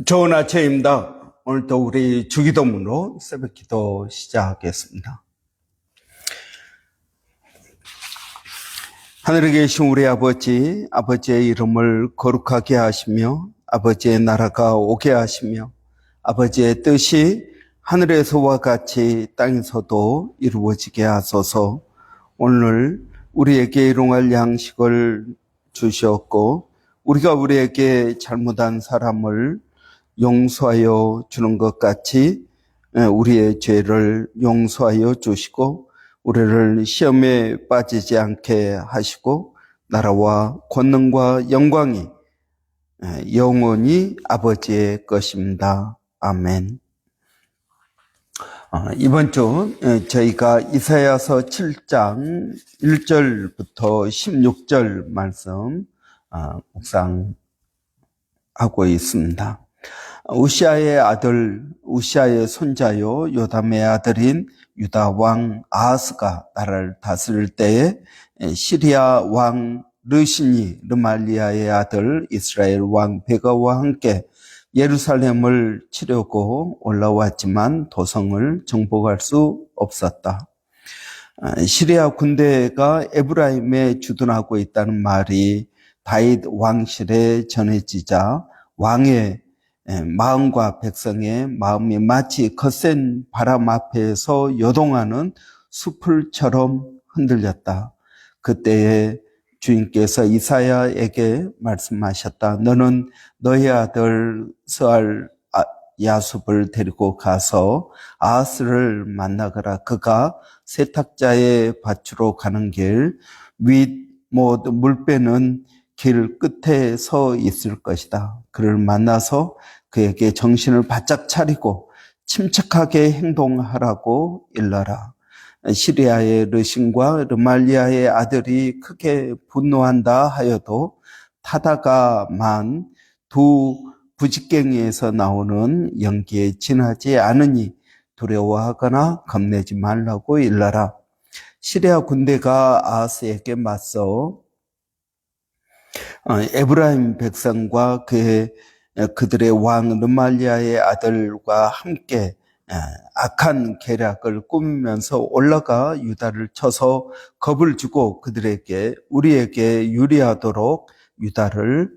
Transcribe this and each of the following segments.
좋은 아침입니다. 오늘도 우리 주기도문으로 새벽 기도 시작하겠습니다. 하늘에 계신 우리 아버지, 아버지의 이름을 거룩하게 하시며 아버지의 나라가 오게 하시며 아버지의 뜻이 하늘에서와 같이 땅에서도 이루어지게 하소서. 오늘 우리에게 일용할 양식을 주셨고 우리가 우리에게 잘못한 사람을 용서하여 주는 것 같이 우리의 죄를 용서하여 주시고 우리를 시험에 빠지지 않게 하시고 나라와 권능과 영광이 영원히 아버지의 것입니다. 아멘. 이번 주 저희가 이사야서 7장 1절부터 16절 말씀 묵상하고 있습니다. 우시아의 아들, 우시아의 손자요 요담의 아들인 유다 왕 아하스가 나라를 다스릴 때에 시리아 왕 르신이 르말리아의 아들 이스라엘 왕 베가와 함께 예루살렘을 치려고 올라왔지만 도성을 정복할 수 없었다. 시리아 군대가 에브라임에 주둔하고 있다는 말이 다윗 왕실에 전해지자 왕의 마음과 백성의 마음이 마치 거센 바람 앞에서 요동하는 숲을처럼 흔들렸다. 그때에 주인께서 이사야에게 말씀하셨다. 너는 너의 아들 스알 야숲을 데리고 가서 아하스를 만나거라. 그가 세탁자의 밭으로 가는 길 윗 물 빼는 길 끝에 서 있을 것이다. 그를 만나서 그에게 정신을 바짝 차리고 침착하게 행동하라고 일러라. 시리아의 르신과 르말리아의 아들이 크게 분노한다 하여도 타다가만 두 부직갱이에서 나오는 연기에 지나지 않으니 두려워하거나 겁내지 말라고 일러라. 시리아 군대가 아하스에게 맞서 에브라임 백성과 그들의 왕 르말리아의 아들과 함께 악한 계략을 꾸미면서 올라가 유다를 쳐서 겁을 주고 그들에게 우리에게 유리하도록 유다를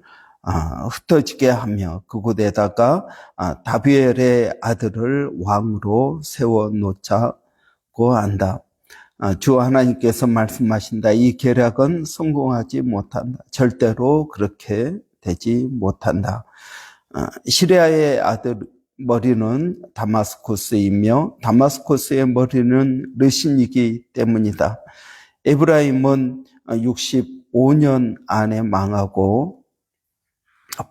흩어지게 하며 그곳에다가 다비엘의 아들을 왕으로 세워놓자고 한다. 주 하나님께서 말씀하신다. 이 계략은 성공하지 못한다. 절대로 그렇게 되지 못한다. 시리아의 아들 머리는 다마스코스이며 다마스코스의 머리는 르신이기 때문이다. 에브라임은 65년 안에 망하고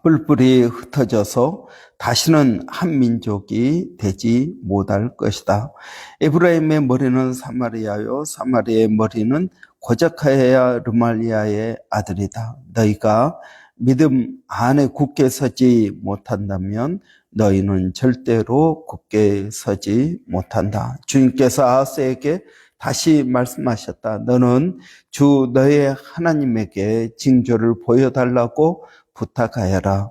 뿔뿔이 흩어져서 다시는 한 민족이 되지 못할 것이다. 에브라임의 머리는 사마리아요, 사마리아의 머리는 고작하야 르말리아의 아들이다. 너희가 믿음 안에 굳게 서지 못한다면 너희는 절대로 굳게 서지 못한다. 주님께서 아하스에게 다시 말씀하셨다. 너는 주 너의 하나님에게 징조를 보여달라고 부탁하여라.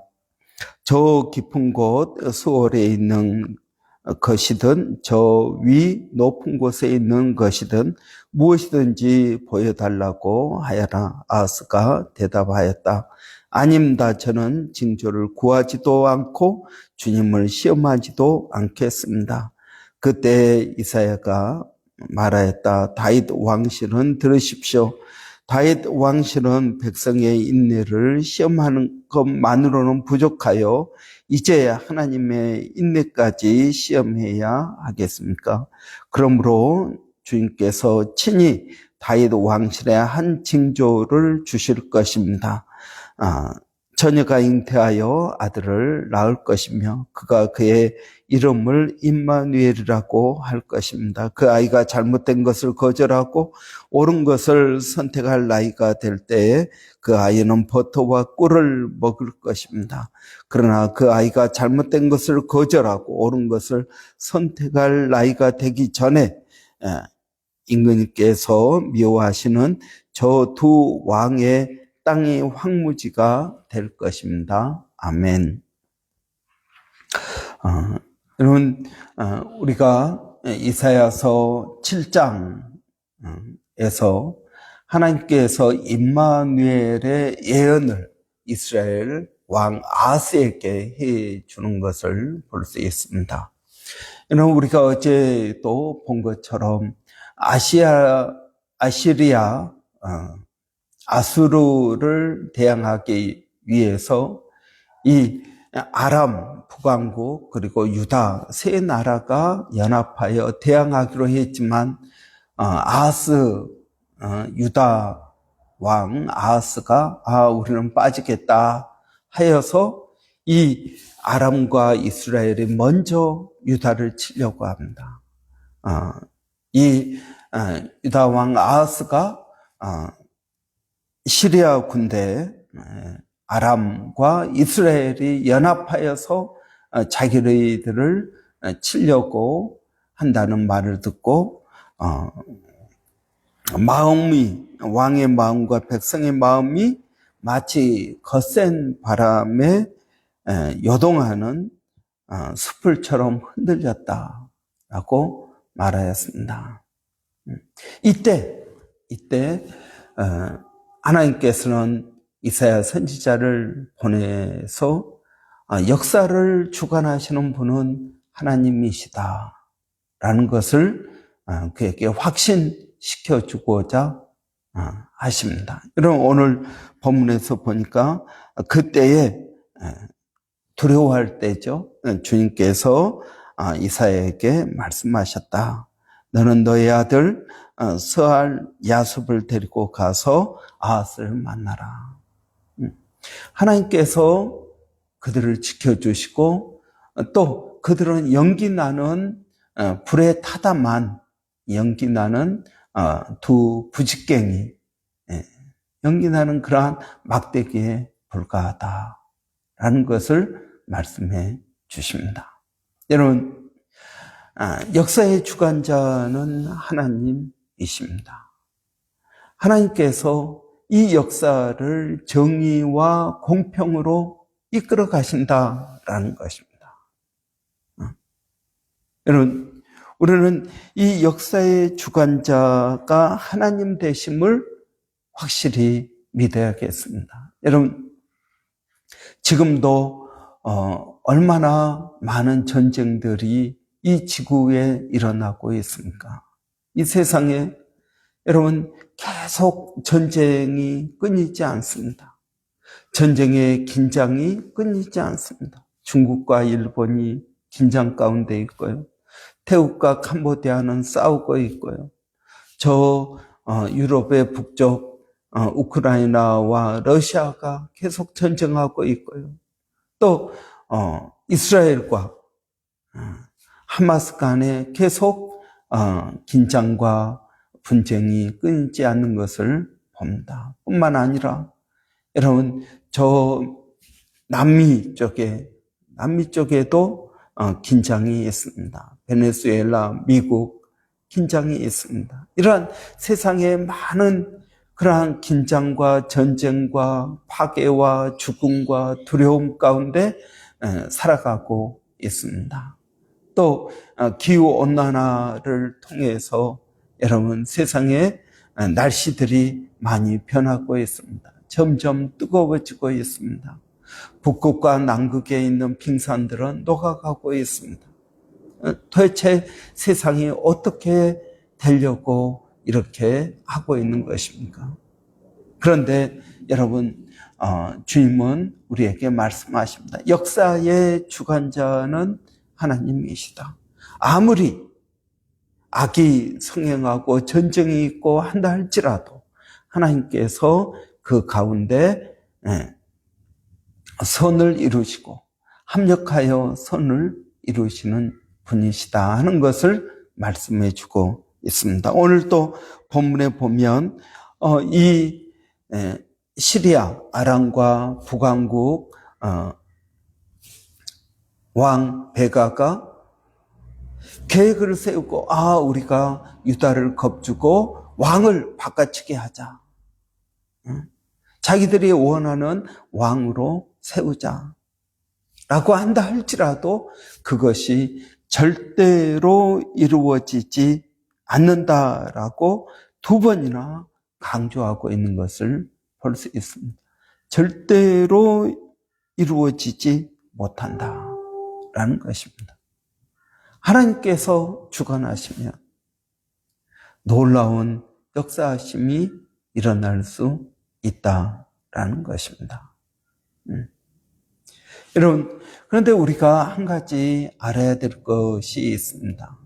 저 깊은 곳 수월에 있는 것이든 저 위 높은 곳에 있는 것이든 무엇이든지 보여달라고 하여라. 아하스가 대답하였다. 아닙니다. 저는 징조를 구하지도 않고 주님을 시험하지도 않겠습니다. 그때 이사야가 말하였다. 다윗 왕실은 들으십시오. 다윗 왕실은 백성의 인내를 시험하는 것만으로는 부족하여 이제 하나님의 인내까지 시험해야 하겠습니까? 그러므로 주님께서 친히 다윗 왕실에 한 징조를 주실 것입니다. 처녀가 잉태하여 아들을 낳을 것이며 그가 그의 이름을 임마누엘이라고 할 것입니다. 그 아이가 잘못된 것을 거절하고 옳은 것을 선택할 나이가 될 때에 그 아이는 버터와 꿀을 먹을 것입니다. 그러나 그 아이가 잘못된 것을 거절하고 옳은 것을 선택할 나이가 되기 전에 임금님께서 미워하시는 저 두 왕의 땅이 황무지가 될 것입니다. 아멘. 여러분, 우리가 이사야서 7장에서 하나님께서 임마누엘의 예언을 이스라엘 왕 아하스에게 해 주는 것을 볼 수 있습니다. 여러분, 우리가 어제 또 본 것처럼 아시리아, 아수르를 대항하기 위해서 이 아람, 북왕국, 그리고 유다 세 나라가 연합하여 대항하기로 했지만, 유다 왕 아하스가 우리는 빠지겠다 하여서 이 아람과 이스라엘이 먼저 유다를 치려고 합니다. 유다 왕 아하스가 시리아 군대 아람과 이스라엘이 연합하여서 자기들을 치려고 한다는 말을 듣고 왕의 마음과 백성의 마음이 마치 거센 바람에 요동하는 숯불처럼 흔들렸다라고 말하였습니다. 이때 하나님께서는 이사야 선지자를 보내서 역사를 주관하시는 분은 하나님이시다라는 것을 그에게 확신시켜 주고자 하십니다. 여러분, 오늘 본문에서 보니까 그때에 두려워할 때죠. 주님께서 이사야에게 말씀하셨다. 너는 너의 아들 스알 야숲을 데리고 가서 아하스를 만나라. 하나님께서 그들을 지켜주시고 또 그들은 연기 나는 불에 타다만 연기 나는 두 부직갱이, 연기 나는 그러한 막대기에 불과하다라는 것을 말씀해 주십니다. 여러분, 역사의 주관자는 하나님이십니다. 하나님께서 이 역사를 정의와 공평으로 이끌어 가신다라는 것입니다. 여러분, 우리는 이 역사의 주관자가 하나님 되심을 확실히 믿어야겠습니다. 여러분, 지금도 얼마나 많은 전쟁들이 이 지구에 일어나고 있습니까? 이 세상에 여러분 계속 전쟁이 끊이지 않습니다. 전쟁의 긴장이 끊이지 않습니다. 중국과 일본이 긴장 가운데 있고요. 태국과 캄보디아는 싸우고 있고요. 유럽의 북쪽 우크라이나와 러시아가 계속 전쟁하고 있고요. 또 이스라엘과 하마스 간에 계속 긴장과 분쟁이 끊이지 않는 것을 봅니다. 뿐만 아니라 여러분 남미 쪽에도 긴장이 있습니다. 베네수엘라, 미국 긴장이 있습니다. 이러한 세상에 많은 그러한 긴장과 전쟁과 파괴와 죽음과 두려움 가운데 살아가고 있습니다. 또 기후온난화를 통해서 여러분 세상에 날씨들이 많이 변하고 있습니다. 점점 뜨거워지고 있습니다. 북극과 남극에 있는 빙산들은 녹아가고 있습니다. 도대체 세상이 어떻게 되려고 이렇게 하고 있는 것입니까? 그런데 여러분, 주님은 우리에게 말씀하십니다. 역사의 주관자는 하나님이시다. 아무리 악이 성행하고 전쟁이 있고 한다 할지라도 하나님께서 그 가운데 선을 이루시고 합력하여 선을 이루시는 분이시다 하는 것을 말씀해 주고 있습니다. 오늘 또 본문에 보면 이 시리아 아람과 북왕국 왕 베가가 계획을 세우고 우리가 유다를 겁주고 왕을 바꿔치게 하자. 자기들이 원하는 왕으로 세우자. 라고 한다 할지라도 그것이 절대로 이루어지지 않는다라고 두 번이나 강조하고 있는 것을 볼 수 있습니다. 절대로 이루어지지 못한다라는 것입니다. 하나님께서 주관하시면 놀라운 역사하심이 일어날 수 있다라는 것입니다. 여러분, 그런데 우리가 한 가지 알아야 될 것이 있습니다.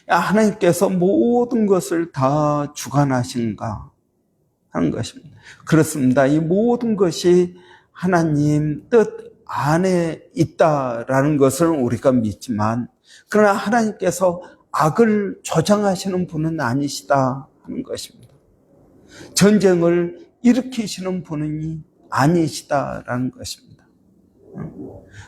하나님께서 모든 것을 다 주관하신가 하는 것입니다. 그렇습니다. 이 모든 것이 하나님 뜻 안에 있다라는 것을 우리가 믿지만, 그러나 하나님께서 악을 조장하시는 분은 아니시다 하는 것입니다. 전쟁을 일으키시는 분이 아니시다라는 것입니다.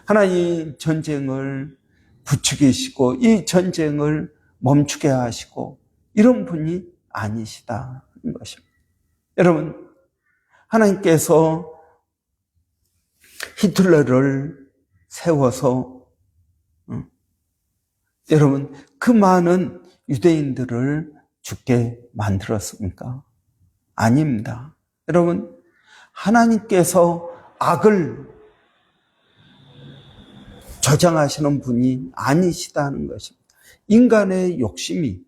하나님 전쟁을 부추기시고 이 전쟁을 멈추게 하시고 이런 분이 아니시다 하는 것입니다. 여러분, 하나님께서 히틀러를 세워서 여러분 그 많은 유대인들을 죽게 만들었습니까? 아닙니다. 여러분, 하나님께서 악을 조장하시는 분이 아니시다는 것입니다. 인간의 욕심이,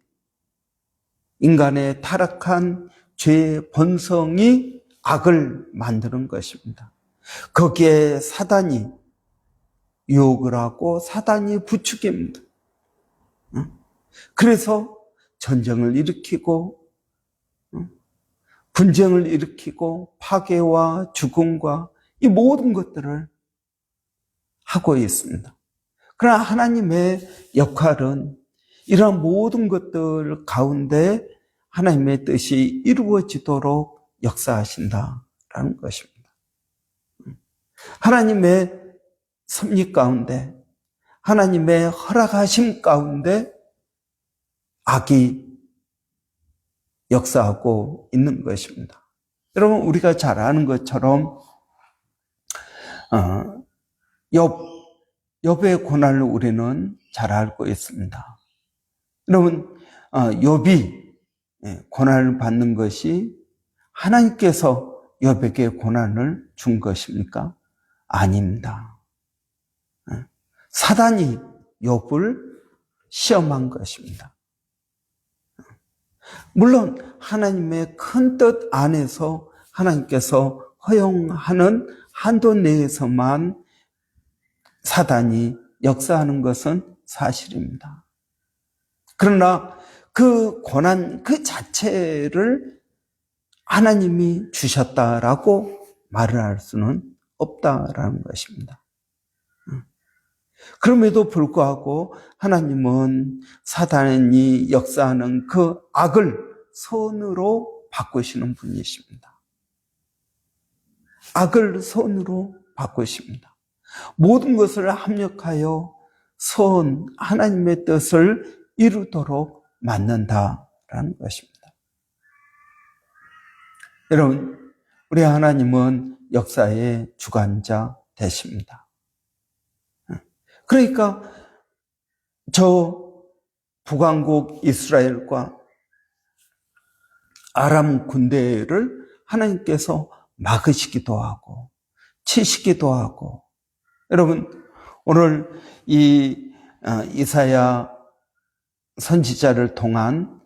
인간의 타락한 죄의 본성이 악을 만드는 것입니다. 거기에 사단이 유혹을 하고 사단이 부추깁니다. 그래서 전쟁을 일으키고 분쟁을 일으키고 파괴와 죽음과 이 모든 것들을 하고 있습니다. 그러나 하나님의 역할은 이러한 모든 것들 가운데 하나님의 뜻이 이루어지도록 역사하신다라는 것입니다. 하나님의 섭리 가운데, 하나님의 허락하심 가운데 악이 역사하고 있는 것입니다. 여러분, 우리가 잘 아는 것처럼 욥의 고난을 우리는 잘 알고 있습니다. 여러분, 욥이 고난을 받는 것이 하나님께서 욥에게 고난을 준 것입니까? 아닙니다. 사단이 욥을 시험한 것입니다. 물론 하나님의 큰 뜻 안에서 하나님께서 허용하는 한도 내에서만 사단이 역사하는 것은 사실입니다. 그러나 그 고난 그 자체를 하나님이 주셨다라고 말을 할 수는 없다라는 것입니다. 그럼에도 불구하고 하나님은 사단이 역사하는 그 악을 선으로 바꾸시는 분이십니다. 악을 선으로 바꾸십니다. 모든 것을 합력하여 선, 하나님의 뜻을 이루도록 만든다라는 것입니다. 여러분, 우리 하나님은 역사의 주관자 되십니다. 그러니까 저 북왕국 이스라엘과 아람 군대를 하나님께서 막으시기도 하고 치시기도 하고, 여러분 오늘 이 이사야 선지자를 통한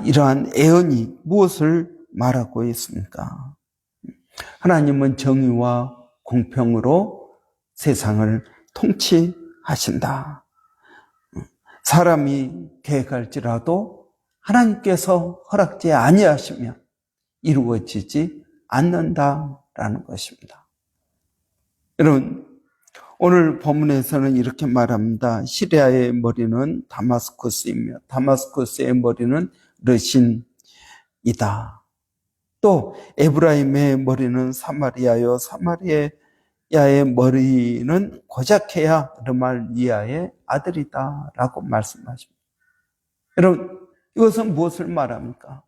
이러한 예언이 무엇을 말하고 있습니까? 하나님은 정의와 공평으로 세상을 통치하신다. 사람이 계획할지라도 하나님께서 허락지 아니하시면 이루어지지 않는다라는 것입니다. 여러분, 오늘 본문에서는 이렇게 말합니다. 시리아의 머리는 다마스쿠스이며 다마스쿠스의 머리는 르신이다. 또 에브라임의 머리는 사마리아요, 사마리아의 머리는 고자케야 르말리아의 아들이다 라고 말씀하십니다. 여러분, 이것은 무엇을 말합니까?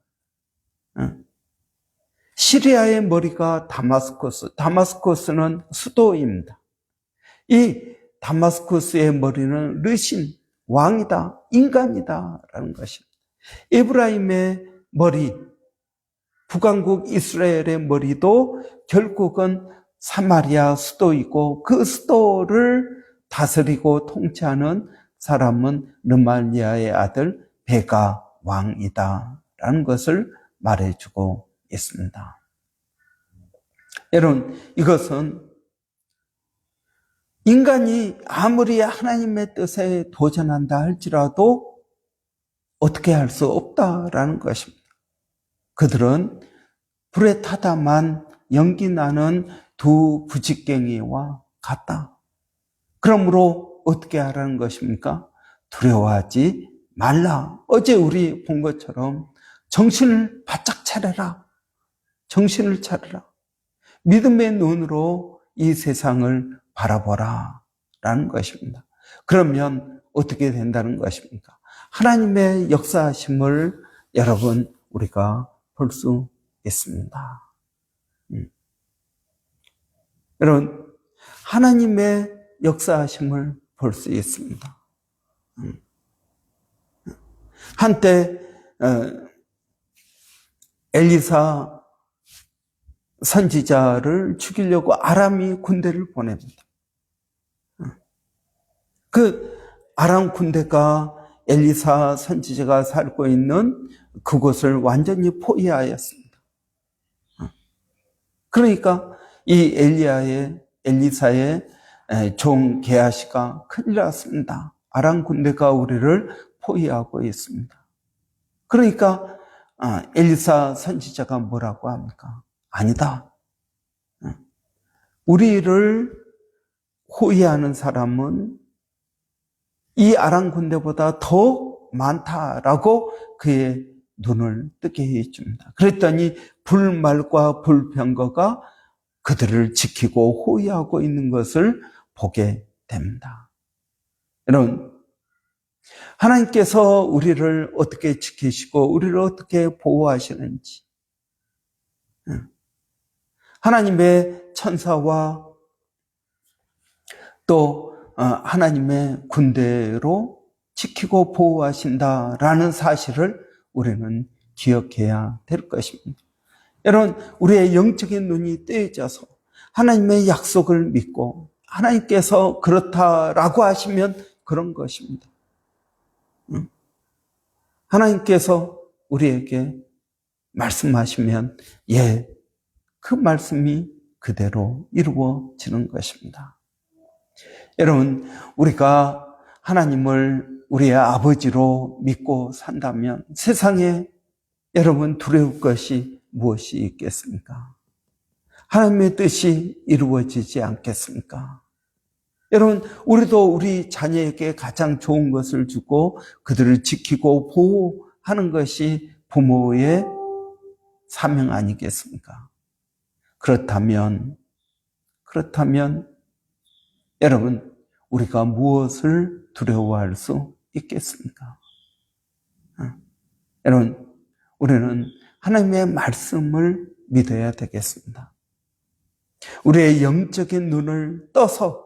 시리아의 머리가 다마스쿠스는 수도입니다. 이 다마스쿠스의 머리는 르신, 왕이다, 인간이다라는 것입니다. 에브라임의 머리, 북왕국 이스라엘의 머리도 결국은 사마리아 수도이고 그 수도를 다스리고 통치하는 사람은 르말리아의 아들 베가 왕이다라는 것을 말해주고 있습니다. 여러분, 이것은 인간이 아무리 하나님의 뜻에 도전한다 할지라도 어떻게 할 수 없다라는 것입니다. 그들은 불에 타다만 연기 나는 두 부직갱이와 같다. 그러므로 어떻게 하라는 것입니까? 두려워하지 말라. 어제 우리 본 것처럼 정신을 바짝 차려라. 정신을 차려라. 믿음의 눈으로 이 세상을 바라보라 라는 것입니다. 그러면 어떻게 된다는 것입니까? 하나님의 역사하심을 여러분 우리가 볼 수 있습니다. 여러분, 하나님의 역사하심을 볼 수 있습니다. 한때 엘리사 선지자를 죽이려고 아람이 군대를 보냅니다. 그 아람 군대가 엘리사 선지자가 살고 있는 그곳을 완전히 포위하였습니다. 그러니까 이 엘리사의 종 게하시가 큰일 났습니다. 아람 군대가 우리를 포위하고 있습니다. 그러니까 엘리사 선지자가 뭐라고 합니까? 아니다. 우리를 호위하는 사람은 이 아람 군대보다 더 많다라고 그의 눈을 뜨게 해줍니다. 그랬더니 불말과 불병거가 그들을 지키고 호위하고 있는 것을 보게 됩니다. 여러분, 하나님께서 우리를 어떻게 지키시고 우리를 어떻게 보호하시는지, 하나님의 천사와 또 하나님의 군대로 지키고 보호하신다라는 사실을 우리는 기억해야 될 것입니다. 여러분, 우리의 영적인 눈이 떼어져서 하나님의 약속을 믿고 하나님께서 그렇다라고 하시면 그런 것입니다. 하나님께서 우리에게 말씀하시면 그 말씀이 그대로 이루어지는 것입니다. 여러분, 우리가 하나님을 우리의 아버지로 믿고 산다면 세상에 여러분 두려울 것이 무엇이 있겠습니까? 하나님의 뜻이 이루어지지 않겠습니까? 여러분, 우리도 우리 자녀에게 가장 좋은 것을 주고 그들을 지키고 보호하는 것이 부모의 사명 아니겠습니까? 그렇다면 여러분, 우리가 무엇을 두려워할 수 있겠습니까? 여러분, 우리는 하나님의 말씀을 믿어야 되겠습니다. 우리의 영적인 눈을 떠서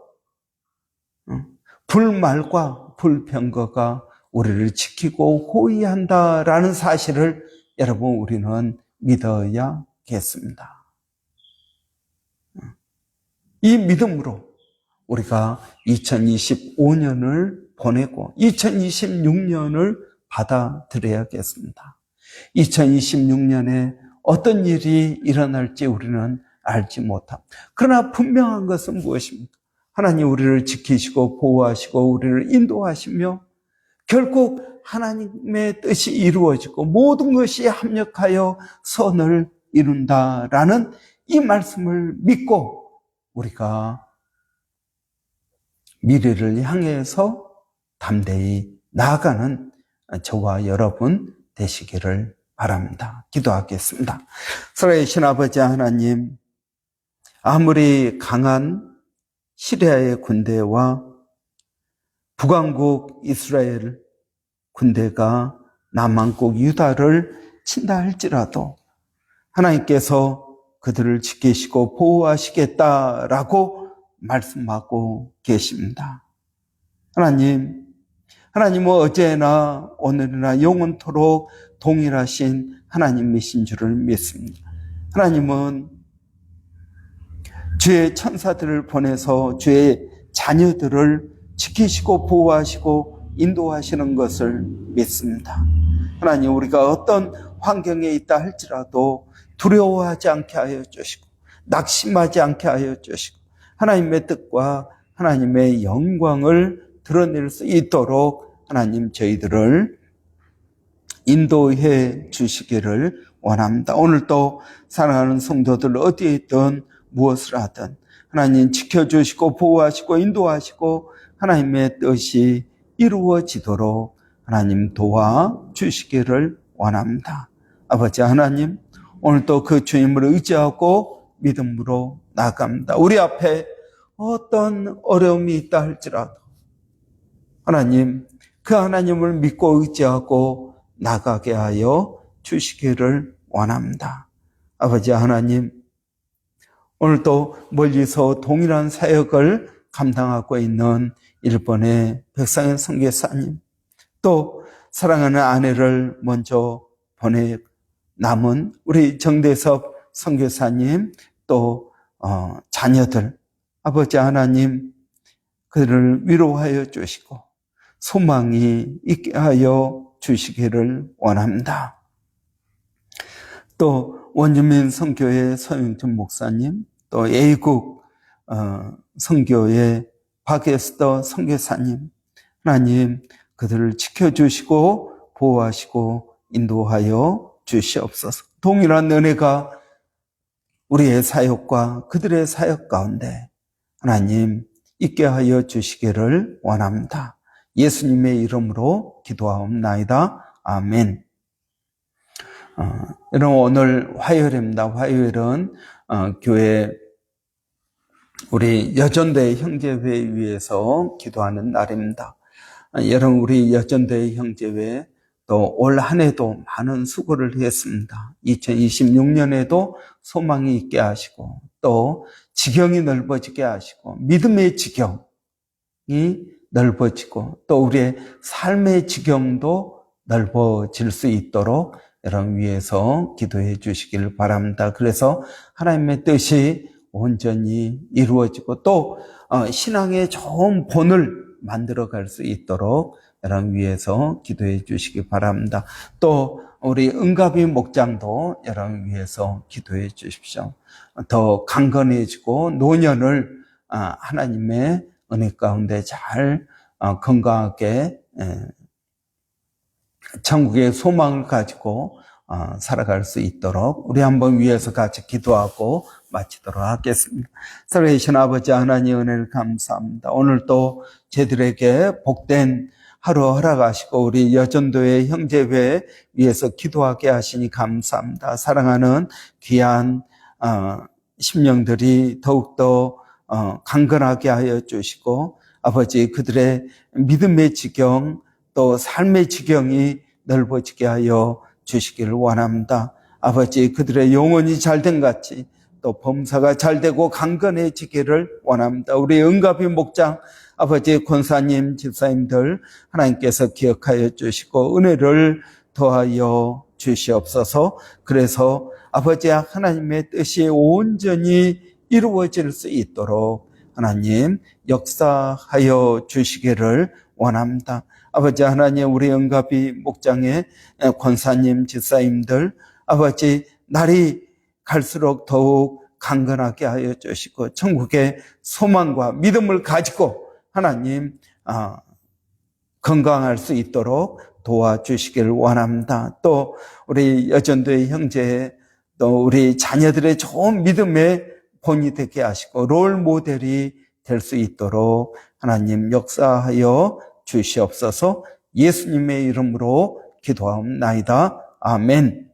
불말과 불병거가 우리를 지키고 호위한다라는 사실을 여러분 우리는 믿어야겠습니다. 이 믿음으로 우리가 2025년을 보내고 2026년을 받아들여야겠습니다. 2026년에 어떤 일이 일어날지 우리는 알지 못합니다. 그러나 분명한 것은 무엇입니까? 하나님 우리를 지키시고 보호하시고 우리를 인도하시며 결국 하나님의 뜻이 이루어지고 모든 것이 합력하여 선을 이룬다라는 이 말씀을 믿고 우리가 미래를 향해서 담대히 나아가는 저와 여러분 되시기를 바랍니다. 기도하겠습니다. 살아계신 아버지 하나님, 아무리 강한 시리아의 군대와 북왕국 이스라엘 군대가 남왕국 유다를 친다 할지라도 하나님께서 그들을 지키시고 보호하시겠다라고 말씀하고 계십니다. 하나님은 어제나 오늘이나 영원토록 동일하신 하나님이신 줄을 믿습니다. 하나님은 주의 천사들을 보내서 주의 자녀들을 지키시고 보호하시고 인도하시는 것을 믿습니다. 하나님, 우리가 어떤 환경에 있다 할지라도 두려워하지 않게 하여 주시고 낙심하지 않게 하여 주시고 하나님의 뜻과 하나님의 영광을 드러낼 수 있도록 하나님 저희들을 인도해 주시기를 원합니다. 오늘도 사랑하는 성도들 어디에 있든 무엇을 하든 하나님 지켜주시고 보호하시고 인도하시고 하나님의 뜻이 이루어지도록 하나님 도와주시기를 원합니다. 아버지 하나님, 오늘도 그 주님을 의지하고 믿음으로 나아갑니다. 우리 앞에 어떤 어려움이 있다 할지라도 하나님, 그 하나님을 믿고 의지하고 나가게 하여 주시기를 원합니다. 아버지 하나님, 오늘도 멀리서 동일한 사역을 감당하고 있는 일본의 백상현 선교사님, 또 사랑하는 아내를 먼저 보내 남은 우리 정대섭 선교사님, 또 자녀들, 아버지 하나님, 그들을 위로하여 주시고 소망이 있게 하여 주시기를 원합니다. 또 원주민 선교회 서영준 목사님, 또 A국 선교회 박에스더 선교사님, 하나님 그들을 지켜주시고 보호하시고 인도하여 주시옵소서. 동일한 은혜가 우리의 사역과 그들의 사역 가운데 하나님 있게 하여 주시기를 원합니다. 예수님의 이름으로 기도하옵나이다. 아멘. 여러분, 오늘 화요일입니다. 화요일은 교회 우리 여전대 형제회 위해서 기도하는 날입니다. 여러분, 우리 여전대 형제회 또 올 한 해도 많은 수고를 했습니다. 2026년에도 소망이 있게 하시고 또 지경이 넓어지게 하시고 믿음의 지경이 넓어지고 또 우리의 삶의 지경도 넓어질 수 있도록 여러분 위해서 기도해 주시길 바랍니다. 그래서 하나님의 뜻이 온전히 이루어지고 또 신앙의 좋은 본을 만들어갈 수 있도록 여러분 위해서 기도해 주시기 바랍니다. 또 우리 은가비 목장도 여러분 위해서 기도해 주십시오. 더 강건해지고 노년을 하나님의 은혜 가운데 잘 건강하게 천국의 소망을 가지고 살아갈 수 있도록 우리 한번 위해서 같이 기도하고 마치도록 하겠습니다. 살아계신 아버지 하나님 은혜를 감사합니다. 오늘도 저희들에게 복된 하루 허락하시고 우리 여전도의 형제회 위해서 기도하게 하시니 감사합니다. 사랑하는 귀한 심령들이 더욱더 강건하게 하여 주시고 아버지 그들의 믿음의 지경 또 삶의 지경이 넓어지게 하여 주시기를 원합니다. 아버지 그들의 영혼이 잘된 같이 또 범사가 잘되고 강건해지기를 원합니다. 우리 은가비 목장 아버지 권사님 집사님들 하나님께서 기억하여 주시고 은혜를 더하여 주시옵소서. 그래서 아버지 하나님의 뜻이 온전히 이루어질 수 있도록 하나님 역사하여 주시기를 원합니다. 아버지 하나님 우리 은가비 목장의 권사님 집사님들 아버지 날이 갈수록 더욱 강건하게 하여 주시고 천국의 소망과 믿음을 가지고 하나님 건강할 수 있도록 도와주시기를 원합니다. 또 우리 여전도의 형제 또 우리 자녀들의 좋은 믿음의 본이 되게 하시고 롤 모델이 될 수 있도록 하나님 역사하여 주시옵소서. 예수님의 이름으로 기도하옵나이다. 아멘.